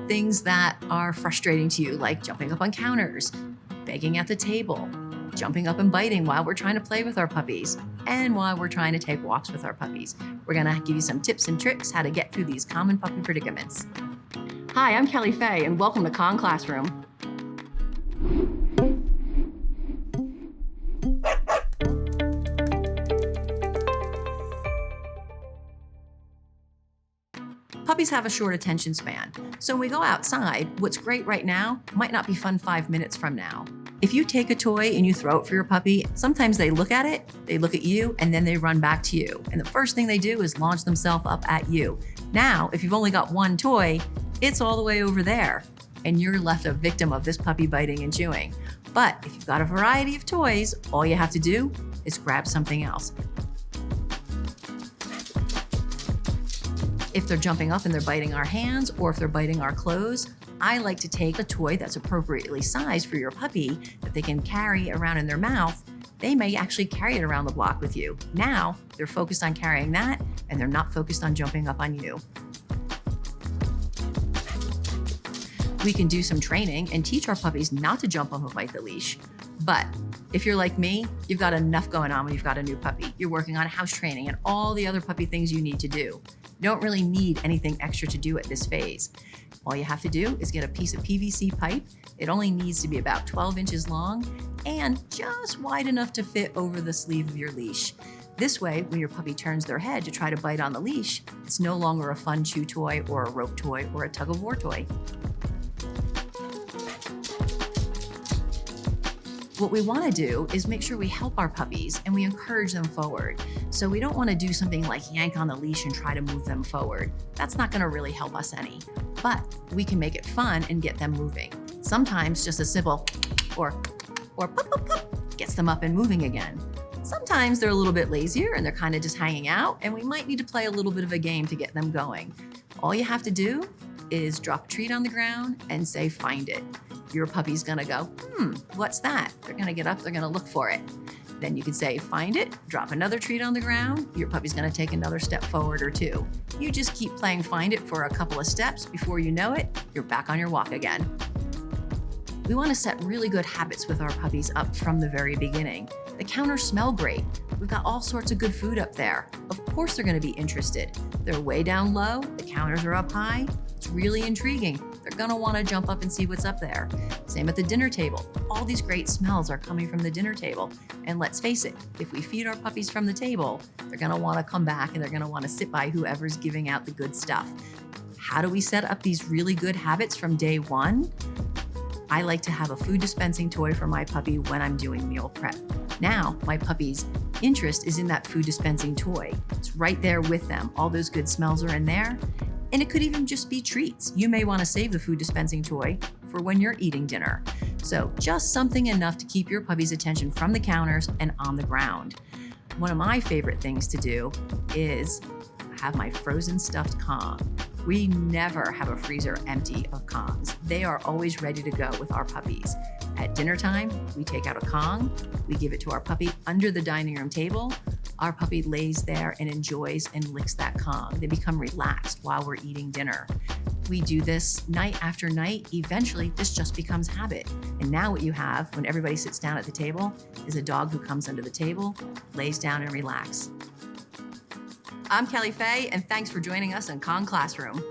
Things that are frustrating to you, like jumping up on counters, begging at the table, jumping up and biting while we're trying to play with our puppies, and while we're trying to take walks with our puppies. We're gonna give you some tips and tricks how to get through these common puppy predicaments. Hi, I'm Kelly Fahey, and welcome to Con Classroom. Puppies have a short attention span, so when we go outside, what's great right now might not be fun 5 minutes from now. If you take a toy and you throw it for your puppy, sometimes they look at it, they look at you, and then they run back to you. And the first thing they do is launch themselves up at you. Now, if you've only got one toy, it's all the way over there, and you're left a victim of this puppy biting and chewing. But if you've got a variety of toys, all you have to do is grab something else. If they're jumping up and they're biting our hands, or if they're biting our clothes, I like to take a toy that's appropriately sized for your puppy that they can carry around in their mouth. They may actually carry it around the block with you. Now, they're focused on carrying that, and they're not focused on jumping up on you. We can do some training and teach our puppies not to jump up and bite the leash. But if you're like me, you've got enough going on when you've got a new puppy. You're working on house training and all the other puppy things you need to do. You don't really need anything extra to do at this phase. All you have to do is get a piece of PVC pipe. It only needs to be about 12 inches long and just wide enough to fit over the sleeve of your leash. This way, when your puppy turns their head to try to bite on the leash, it's no longer a fun chew toy or a rope toy or a tug-of-war toy. What we want to do is make sure we help our puppies and we encourage them forward. So we don't want to do something like yank on the leash and try to move them forward. That's not going to really help us any. But we can make it fun and get them moving. Sometimes just a simple or pop, pop, pop gets them up and moving again. Sometimes they're a little bit lazier and they're kind of just hanging out, and we might need to play a little bit of a game to get them going. All you have to do is drop a treat on the ground and say, "Find it." Your puppy's gonna go, what's that? They're gonna get up, they're gonna look for it. Then you can say, "Find it," drop another treat on the ground. Your puppy's gonna take another step forward or two. You just keep playing find it for a couple of steps. Before you know it, you're back on your walk again. We wanna set really good habits with our puppies up from the very beginning. The counters smell great. We've got all sorts of good food up there. Of course they're gonna be interested. They're way down low, the counters are up high. It's really intriguing. They're gonna wanna jump up and see what's up there. Same at the dinner table. All these great smells are coming from the dinner table. And let's face it, if we feed our puppies from the table, they're gonna wanna come back and they're gonna wanna sit by whoever's giving out the good stuff. How do we set up these really good habits from day one? I like to have a food dispensing toy for my puppy when I'm doing meal prep. Now, my puppy's interest is in that food dispensing toy. It's right there with them. All those good smells are in there. And it could even just be treats. You may want to save the food dispensing toy for when you're eating dinner. So just something enough to keep your puppy's attention from the counters and on the ground. One of my favorite things to do is have my frozen stuffed Kong. We never have a freezer empty of Kongs. They are always ready to go with our puppies. At dinner time, we take out a Kong, we give it to our puppy under the dining room table. Our puppy lays there and enjoys and licks that Kong. They become relaxed while we're eating dinner. We do this night after night. Eventually, this just becomes habit. And now what you have when everybody sits down at the table is a dog who comes under the table, lays down and relaxes. I'm Kelly Fahey, and thanks for joining us in Con Classroom.